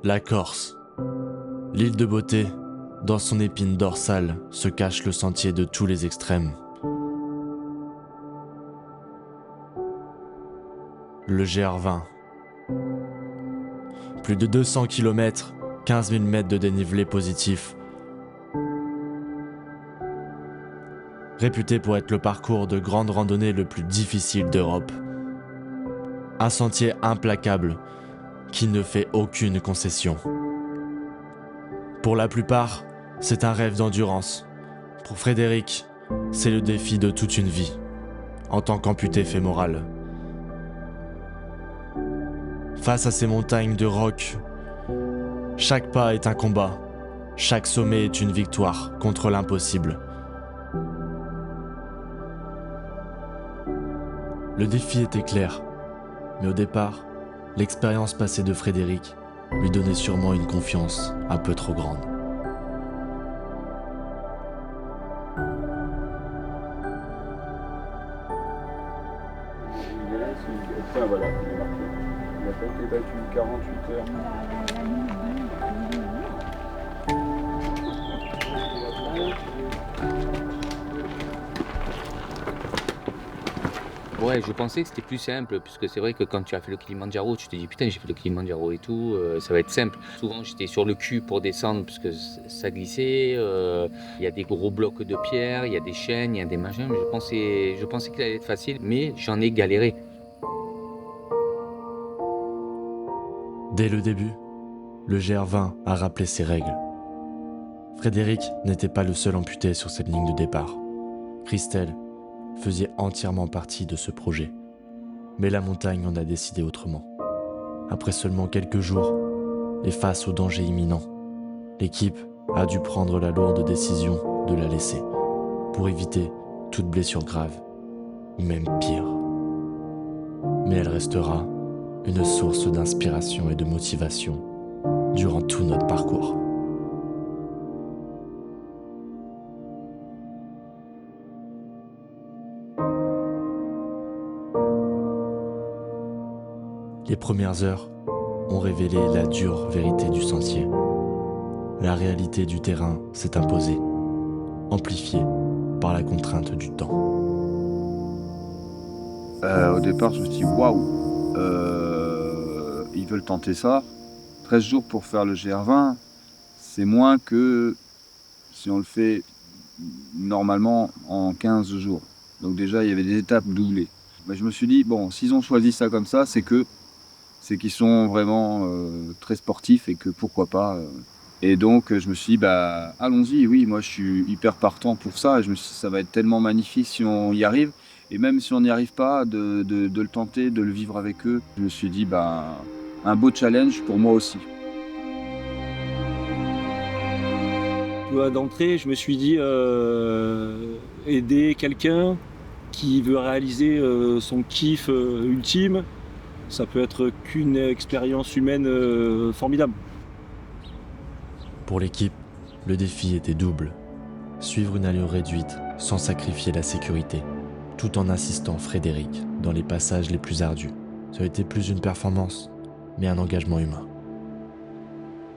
La Corse. L'île de beauté, dans son épine dorsale, se cache le sentier de tous les extrêmes. Le GR20. Plus de 200 km, 15 000 mètres de dénivelé positif. Réputé pour être le parcours de grande randonnée le plus difficile d'Europe. Un sentier implacable qui ne fait aucune concession. Pour la plupart, c'est un rêve d'endurance. Pour Frédéric, c'est le défi de toute une vie, en tant qu'amputé fémoral. Face à ces montagnes de roc, chaque pas est un combat, chaque sommet est une victoire contre l'impossible. Le défi était clair, mais au départ, l'expérience passée de Frédéric lui donnait sûrement une confiance un peu trop grande. Tiens, voilà, il est marqué. Il n'a pas été battu 48 heures. Ouais, je pensais que c'était plus simple, puisque c'est vrai que quand tu as fait le Kilimandjaro, tu te dis putain, j'ai fait le Kilimandjaro et tout, ça va être simple. Souvent, j'étais sur le cul pour descendre, parce que ça glissait, il y a des gros blocs de pierre, il y a des chaînes, il y a des machins. Je pensais qu'il allait être facile, mais j'en ai galéré. Dès le début, le GR20 a rappelé ses règles. Frédéric n'était pas le seul amputé sur cette ligne de départ. Christelle faisait entièrement partie de ce projet. Mais la montagne en a décidé autrement. Après seulement quelques jours, et face au danger imminent, l'équipe a dû prendre la lourde décision de la laisser, pour éviter toute blessure grave, ou même pire. Mais elle restera une source d'inspiration et de motivation durant tout notre parcours. Les premières heures ont révélé la dure vérité du sentier. La réalité du terrain s'est imposée, amplifiée par la contrainte du temps. Au départ, je me suis dit waouh, ils veulent tenter ça. 13 jours pour faire le GR20, c'est moins que si on le fait normalement en 15 jours. Donc déjà, il y avait des étapes doublées. Mais je me suis dit, bon, s'ils ont choisi ça comme ça, c'est qu'ils sont vraiment très sportifs et que pourquoi pas. Et donc, je me suis dit, bah, allons-y, oui, moi je suis hyper partant pour ça. Et je me suis dit, ça va être tellement magnifique si on y arrive. Et même si on n'y arrive pas, de le tenter, de le vivre avec eux, je me suis dit, bah, un beau challenge pour moi aussi. D'entrée, je me suis dit, aider quelqu'un qui veut réaliser son kiff ultime, ça peut être qu'une expérience humaine formidable. Pour l'équipe, le défi était double. Suivre une allure réduite sans sacrifier la sécurité, tout en assistant Frédéric dans les passages les plus ardus. Ça a été plus une performance, mais un engagement humain.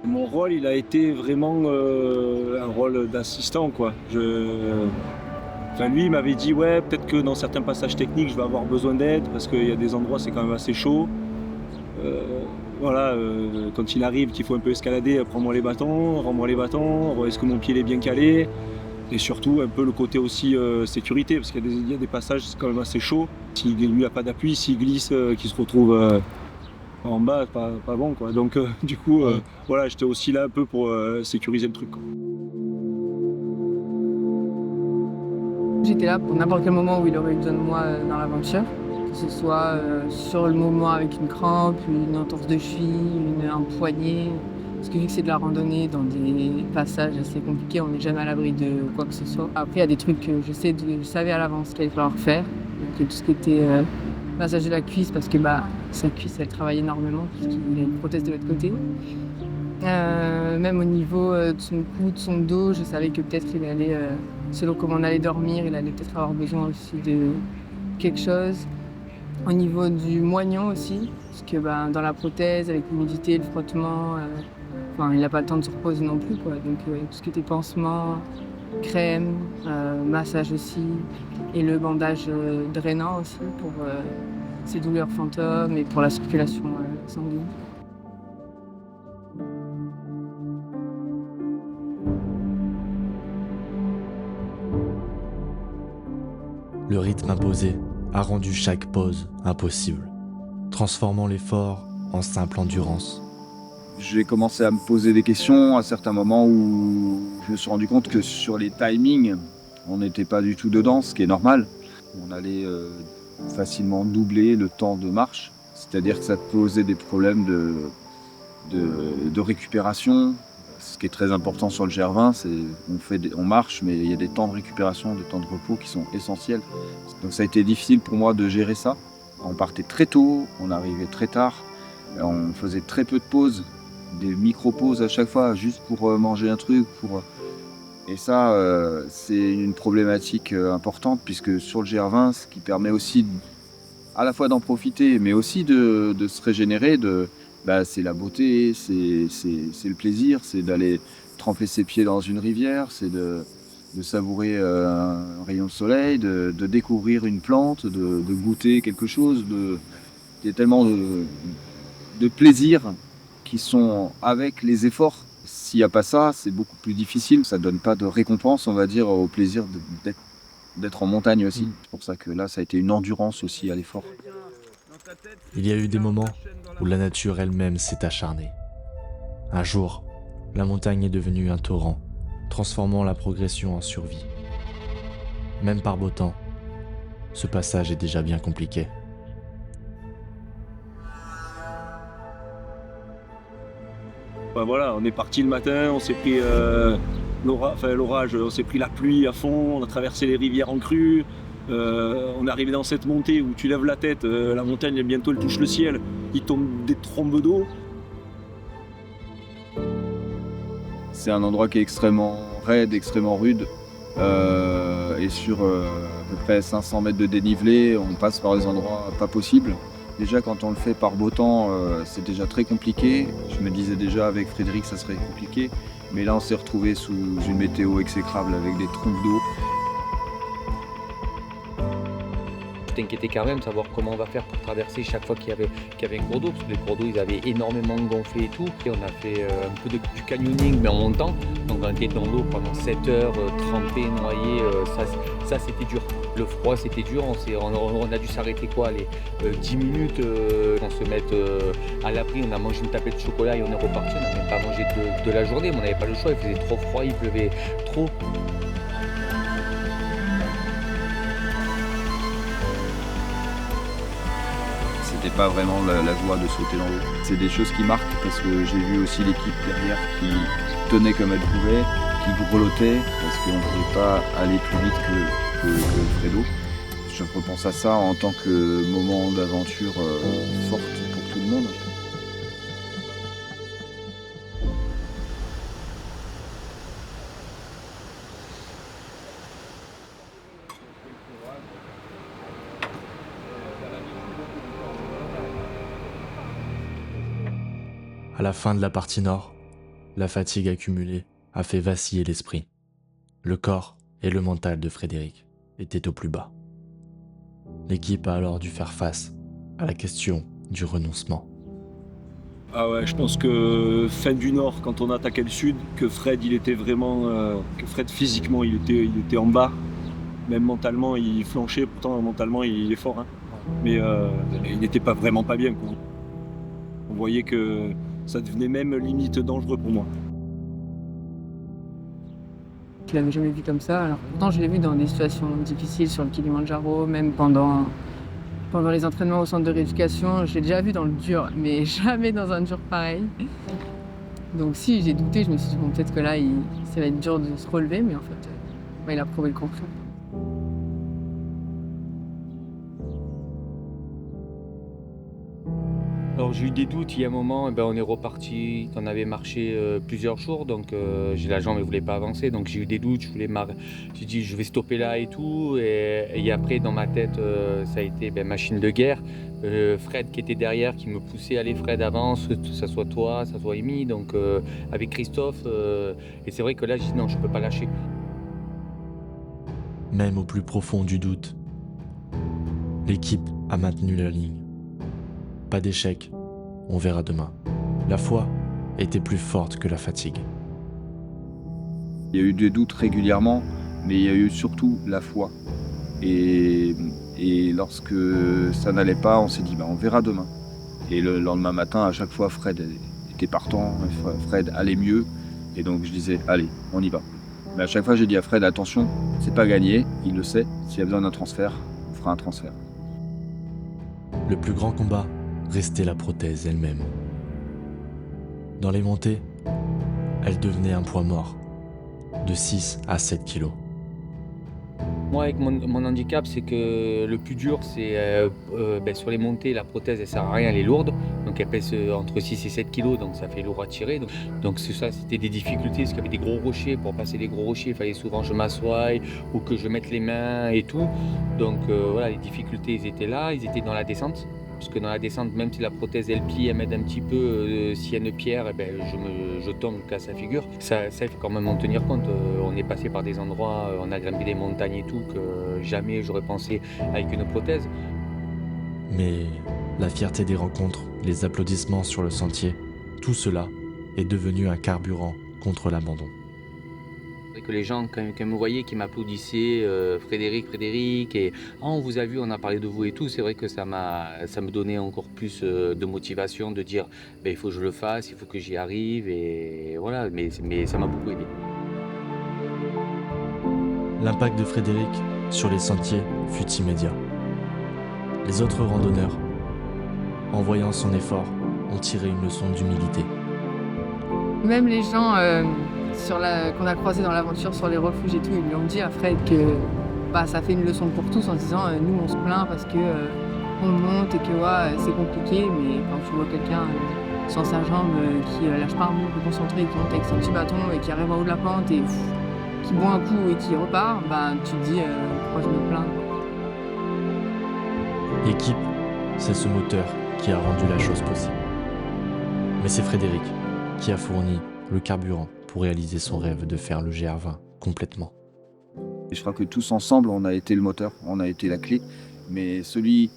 Mon rôle, il a été vraiment un rôle d'assistant, quoi. Lui, il m'avait dit, ouais, peut-être que dans certains passages techniques, je vais avoir besoin d'aide, parce qu'il y a des endroits, c'est quand même assez chaud. Quand il arrive, qu'il faut un peu escalader, prends-moi les bâtons, rends-moi les bâtons, est-ce que mon pied est bien calé? Et surtout, un peu le côté aussi sécurité, parce qu'il y a des passages, c'est quand même assez chaud. S'il lui n'a pas d'appui, s'il glisse, qu'il se retrouve en bas, pas bon, quoi. Donc, du coup, j'étais aussi là un peu pour sécuriser le truc, quoi. J'étais là pour n'importe quel moment où il aurait eu besoin de moi dans l'aventure, que ce soit sur le moment avec une crampe, une entorse de cheville, un poignet. Parce que vu que c'est de la randonnée dans des passages assez compliqués, on n'est jamais à l'abri de quoi que ce soit. Après, il y a des trucs que je savais à l'avance qu'il allait falloir faire. Donc tout ce qui était massage de la cuisse, parce que sa cuisse, elle travaille énormément, puisqu'il a une prothèse de l'autre côté. Même au niveau de son cou, de son dos, je savais que peut-être il allait, selon comment on allait dormir, il allait peut-être avoir besoin aussi de quelque chose. Au niveau du moignon aussi, parce que dans la prothèse, avec l'humidité, le frottement, Enfin, il n'a pas le temps de se reposer non plus, quoi. Donc tout ce qui était pansement, crème, massage aussi, et le bandage drainant aussi pour ces douleurs fantômes et pour la circulation sanguine. Le rythme imposé a rendu chaque pause impossible, transformant l'effort en simple endurance. J'ai commencé à me poser des questions à certains moments où je me suis rendu compte que sur les timings, on n'était pas du tout dedans, ce qui est normal. On allait facilement doubler le temps de marche, c'est-à-dire que ça te posait des problèmes de récupération. Ce qui est très important sur le GR20, c'est on marche, mais il y a des temps de récupération, des temps de repos qui sont essentiels. Donc ça a été difficile pour moi de gérer ça. On partait très tôt, on arrivait très tard, on faisait très peu de pauses, des micro-pauses à chaque fois, juste pour manger un truc. Et ça, c'est une problématique importante, puisque sur le GR20, ce qui permet aussi à la fois d'en profiter, mais aussi de se régénérer, c'est la beauté, c'est le plaisir, c'est d'aller tremper ses pieds dans une rivière, c'est de savourer un rayon de soleil, de découvrir une plante, de goûter quelque chose. Il y a tellement de plaisirs qui sont avec les efforts. S'il n'y a pas ça, c'est beaucoup plus difficile. Ça ne donne pas de récompense, on va dire, au plaisir d'être en montagne aussi. C'est pour ça que là, ça a été une endurance aussi à l'effort. Il y a eu des moments où la nature elle-même s'est acharnée. Un jour, la montagne est devenue un torrent, transformant la progression en survie. Même par beau temps, ce passage est déjà bien compliqué. Voilà, on est parti le matin, on s'est pris l'orage, on s'est pris la pluie à fond, on a traversé les rivières en crue. On est arrivé dans cette montée où tu lèves la tête, la montagne bientôt elle touche le ciel, il tombe des trombes d'eau. C'est un endroit qui est extrêmement raide, extrêmement rude. Et sur à peu près 500 mètres de dénivelé, on passe par des endroits pas possibles. Déjà quand on le fait par beau temps, c'est déjà très compliqué. Je me disais déjà avec Frédéric ça serait compliqué. Mais là on s'est retrouvé sous une météo exécrable avec des trompes d'eau. Je t'inquiétais quand même de savoir comment on va faire pour traverser chaque fois qu'il y avait un cours d'eau, parce que les cours d'eau ils avaient énormément gonflé et tout. Et on a fait un peu du canyoning mais en montant. Donc on était dans l'eau pendant 7 heures, trempés, noyés, ça c'était dur. Le froid c'était dur, on a dû s'arrêter les 10 minutes, on se mette à l'abri, on a mangé une tablette de chocolat et on est reparti. On n'a même pas mangé de la journée, mais on n'avait pas le choix, il faisait trop froid, il pleuvait trop. C'était pas vraiment la joie de sauter dans l'eau. C'est des choses qui marquent parce que j'ai vu aussi l'équipe derrière qui tenait comme elle pouvait, qui grelottait parce qu'on ne pouvait pas aller plus vite que Fredo. Je repense à ça en tant que moment d'aventure forte pour tout le monde. À la fin de la partie nord, la fatigue accumulée a fait vaciller l'esprit. Le corps et le mental de Frédéric étaient au plus bas. L'équipe a alors dû faire face à la question du renoncement. Ah ouais, je pense que fin du nord, quand on attaquait le sud, que Fred il était vraiment, que Fred physiquement il était en bas. Même mentalement il flanchait, pourtant mentalement il est fort. Hein. Mais il n'était pas vraiment pas bien. Quoi. On voyait que ça devenait même limite dangereux pour moi. Je l'avais jamais vu comme ça. Alors pourtant je l'ai vu dans des situations difficiles sur le Kilimandjaro, même pendant les entraînements au centre de rééducation. Je l'ai déjà vu dans le dur, mais jamais dans un dur pareil. Donc si j'ai douté, je me suis dit bon, peut-être que là ça va être dur de se relever, mais en fait il a prouvé le contraire. Alors j'ai eu des doutes, il y a un moment, on est reparti, on avait marché plusieurs jours, donc la jambe ne voulait pas avancer, donc j'ai eu des doutes, j'ai dit je vais stopper là et tout, et après dans ma tête ça a été machine de guerre. Fred qui était derrière, qui me poussait, allez Fred avance, que ça soit toi, ça soit Amy, donc avec Christophe, et c'est vrai que là j'ai dit non, je peux pas lâcher. Même au plus profond du doute, l'équipe a maintenu la ligne. Pas d'échec, on verra demain. La foi était plus forte que la fatigue. Il y a eu des doutes régulièrement, mais il y a eu surtout la foi. Et lorsque ça n'allait pas, on s'est dit on verra demain. Et le lendemain matin, à chaque fois, Fred était partant, Fred allait mieux. Et donc je disais, allez, on y va. Mais à chaque fois, j'ai dit à Fred, attention, c'est pas gagné, il le sait. S'il y a besoin d'un transfert, on fera un transfert. Le plus grand combat restait la prothèse elle-même. Dans les montées, elle devenait un poids mort, de 6 à 7 kilos. Moi, avec mon handicap, c'est que le plus dur, c'est sur les montées, la prothèse, elle sert à rien, elle est lourde. Donc elle pèse entre 6 et 7 kilos, donc ça fait lourd à tirer. Donc c'est ça, c'était des difficultés, parce qu'il y avait des gros rochers. Pour passer les gros rochers, il fallait souvent que je m'assoie ou que je mette les mains et tout. Donc voilà, les difficultés, ils étaient là, ils étaient dans la descente. Parce que dans la descente, même si la prothèse elle plie, elle m'aide un petit peu, s'il y a une pierre, je tombe, je casse la figure. Ça, il faut quand même en tenir compte. On est passé par des endroits, on a grimpé des montagnes et tout, que jamais j'aurais pensé avec une prothèse. Mais la fierté des rencontres, les applaudissements sur le sentier, tout cela est devenu un carburant contre l'abandon. Que les gens, quand ils me voyaient, qui m'applaudissaient, Frédéric, et on vous a vu, on a parlé de vous et tout, c'est vrai que ça me donnait encore plus de motivation de dire il faut que je le fasse, il faut que j'y arrive, et voilà, mais ça m'a beaucoup aidé. L'impact de Frédéric sur les sentiers fut immédiat. Les autres randonneurs, en voyant son effort, ont tiré une leçon d'humilité. Même les gens qu'on a croisés dans l'aventure sur les refuges et tout, ils lui ont dit à Fred que ça fait une leçon pour tous en disant nous on se plaint parce que on monte et que c'est compliqué, mais quand tu vois quelqu'un sans sa jambe qui lâche pas un mot, concentré, qui monte avec son petit bâton et qui arrive en haut de la pente et qui boit un coup et qui repart, tu te dis pourquoi je me plains. L'équipe, c'est ce moteur qui a rendu la chose possible. Mais c'est Frédéric qui a fourni le carburant pour réaliser son rêve de faire le GR20 complètement. Et je crois que tous ensemble, on a été le moteur, on a été la clé. Mais celui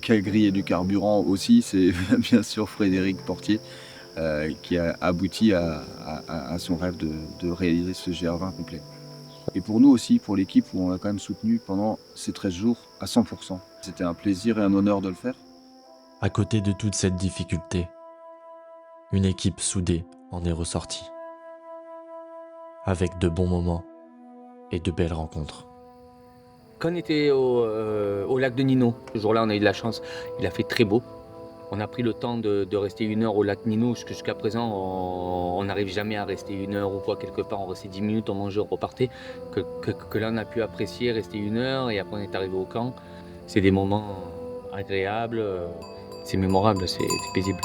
qui a grillé du carburant aussi, c'est bien sûr Frédéric Portier, qui a abouti à son rêve de réaliser ce GR20 complet. Et pour nous aussi, pour l'équipe, où on l'a quand même soutenu pendant ces 13 jours à 100%. C'était un plaisir et un honneur de le faire. À côté de toute cette difficulté, une équipe soudée en est ressortie. Avec de bons moments et de belles rencontres. Quand on était au lac de Nino, ce jour-là, on a eu de la chance, il a fait très beau. On a pris le temps de rester 1 heure au lac Nino, parce que jusqu'à présent, on n'arrive jamais à rester 1 heure ou quoi quelque part. On restait 10 minutes, on mangeait, on repartait. Que là, on a pu apprécier, rester 1 heure, et après, on est arrivé au camp. C'est des moments agréables, c'est mémorable, c'est paisible.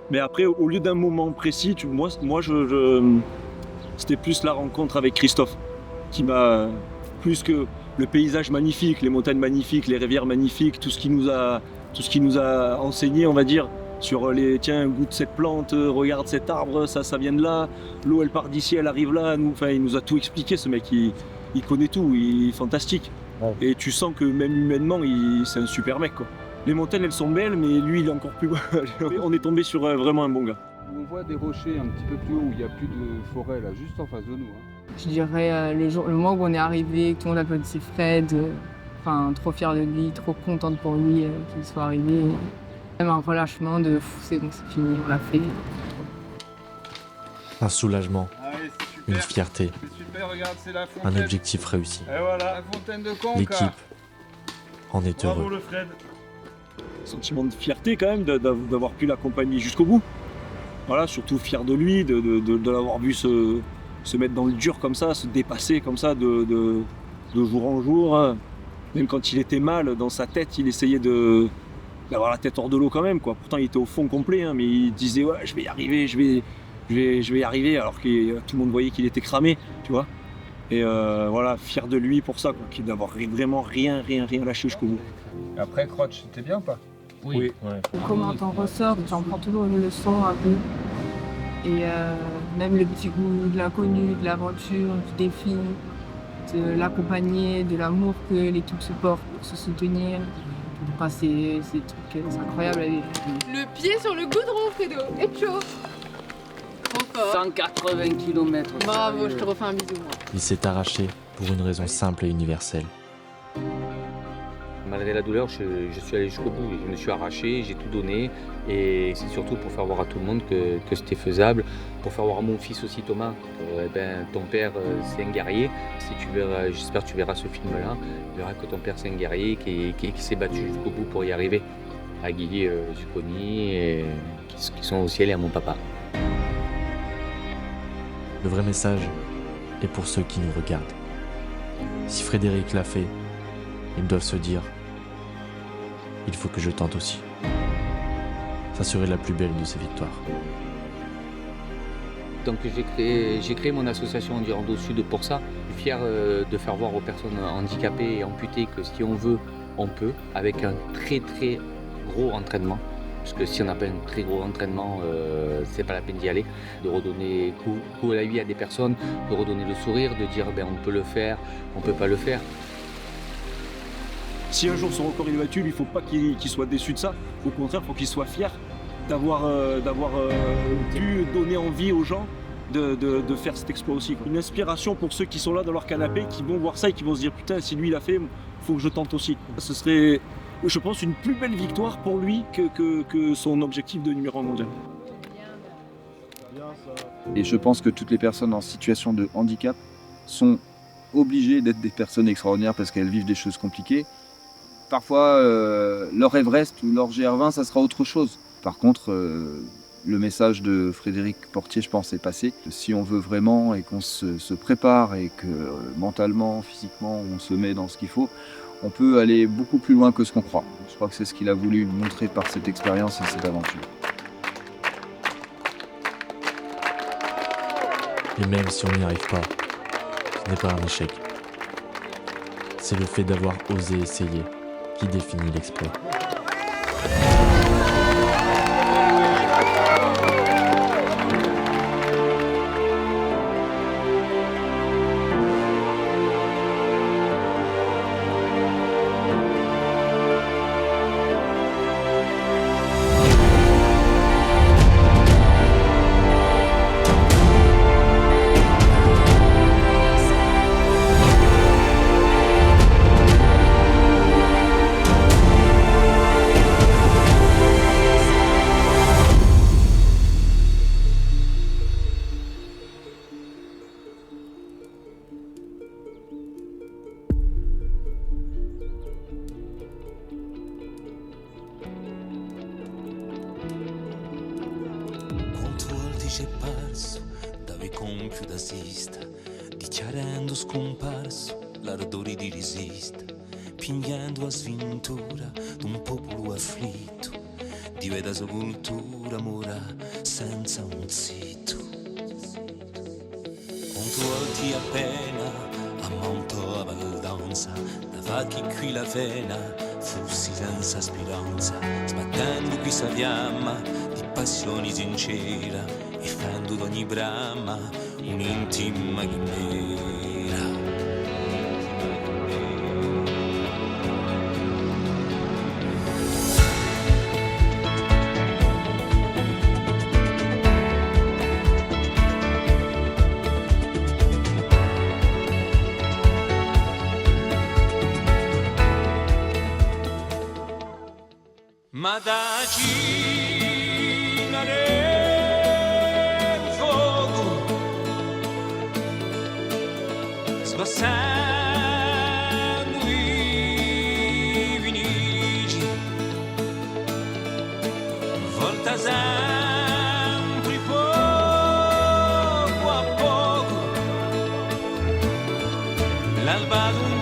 Mais après, au lieu d'un moment précis, c'était plus la rencontre avec Christophe qui m'a, plus que le paysage magnifique, les montagnes magnifiques, les rivières magnifiques, tout ce qui nous a enseigné, on va dire, sur tiens, goûte cette plante, regarde cet arbre, ça vient de là, l'eau elle part d'ici, elle arrive là, il nous a tout expliqué, ce mec, il connaît tout, il est fantastique. Ouais. Et tu sens que même humainement, c'est un super mec, quoi. Les montagnes elles sont belles, mais lui il est encore plus beau. On est tombé sur vraiment un bon gars. On voit des rochers un petit peu plus haut où il n'y a plus de forêt, là, juste en face de nous. Je dirais le moment où on est arrivé, que tout le monde applaudissait Fred, trop fier de lui, trop contente pour lui qu'il soit arrivé. Même un relâchement de c'est bon, c'est fini, on l'a fait. Un soulagement, super, une fierté, super, regarde, c'est la un objectif réussi. Et voilà, la fontaine de Conques. L'équipe en est heureux. Bravo le Fred. Sentiment de fierté quand même d'avoir pu l'accompagner jusqu'au bout. Voilà, surtout fier de lui, de l'avoir vu se mettre dans le dur comme ça, se dépasser comme ça de jour en jour. Même quand il était mal, dans sa tête, il essayait d'avoir la tête hors de l'eau quand même, quoi. Pourtant, il était au fond complet, hein, mais il disait ouais, je vais y arriver, je vais y arriver, alors que tout le monde voyait qu'il était cramé, tu vois. Et voilà, fier de lui pour ça, quoi, d'avoir vraiment rien lâché jusqu'au bout. Et après, Crotch, c'était bien ou pas? Oui. Comment t'en ressors, j'en prends toujours une leçon un peu. Et même le petit goût de l'inconnu, de l'aventure, du défi, de l'accompagner, de l'amour que l'équipe se porte pour se soutenir. Enfin, c'est incroyable. Le pied sur le goudron, Fredo, et chaud. Trop fort. 180 km. Bravo, je te refais un bisou, moi. Il s'est arraché pour une raison simple et universelle. Malgré la douleur, je suis allé jusqu'au bout. Je me suis arraché, j'ai tout donné. Et c'est surtout pour faire voir à tout le monde que c'était faisable. Pour faire voir à mon fils aussi, Thomas, ton père, c'est un guerrier. Si tu verras, j'espère que tu verras ce film-là. Tu verras que ton père, c'est un guerrier qui s'est battu jusqu'au bout pour y arriver. À Guy Zucconi, et qui sont au ciel, et à mon papa. Le vrai message est pour ceux qui nous regardent. Si Frédéric l'a fait, ils doivent se dire « Il faut que je tente aussi ». Ça serait la plus belle de ces victoires. Donc j'ai créé mon association Endurando Sud pour ça. Je suis fier de faire voir aux personnes handicapées et amputées que si on veut, on peut, avec un très gros entraînement. Parce que si on n'a pas un très gros entraînement, c'est pas la peine d'y aller. De redonner coup à la vie à des personnes, de redonner le sourire, de dire on peut le faire, on peut pas le faire. Si un jour son record est battu, il ne faut pas qu'il soit déçu de ça. Au contraire, il faut qu'il soit fier d'avoir pu donner envie aux gens de faire cet exploit aussi, quoi. Une inspiration pour ceux qui sont là dans leur canapé, qui vont voir ça et qui vont se dire putain, si lui il a fait, il faut que je tente aussi. Ce serait, je pense, une plus belle victoire pour lui que son objectif de numéro 1 mondial. Et je pense que toutes les personnes en situation de handicap sont obligées d'être des personnes extraordinaires parce qu'elles vivent des choses compliquées. Parfois, leur Everest ou leur GR20, ça sera autre chose. Par contre, le message de Frédéric Portier, je pense, est passé. Si on veut vraiment et qu'on se prépare et que mentalement, physiquement, on se met dans ce qu'il faut, on peut aller beaucoup plus loin que ce qu'on croit. Je crois que c'est ce qu'il a voulu montrer par cette expérience et cette aventure. Et même si on n'y arrive pas, ce n'est pas un échec. C'est le fait d'avoir osé essayer qui définit l'exploit. C'è parso dove compio d'asista, dichiarando scomparso l'ardore di resistere, pigliando a sventura d'un popolo afflitto, di veda sua cultura mora senza un zitto. Conto volti appena ammonto a baldanza, da vacchi qui la vena, fossi senza speranza, sbattendo qui sa fiamma di passioni sincera, e fando d'ogni brama un'intima chimera. Ma da sbassando i vinigi, volta sempre poco a poco, l'alba d'un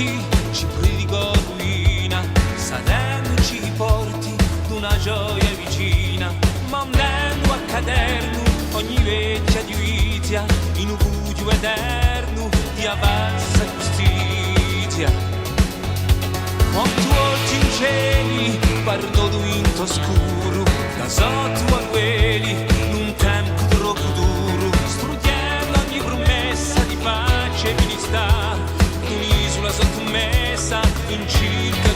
morti, cipri di ruina, salendo ci porti d'una gioia vicina, mandando a caderno ogni vecchia giudizia, in un buio eterno di avanza giustizia. Quanto volti in cieli, parlo d'uinto scuro, da sotto a quelli, in un tempo troppo duro, struggendo ogni promessa di pace e di un'isola sottomessa in circa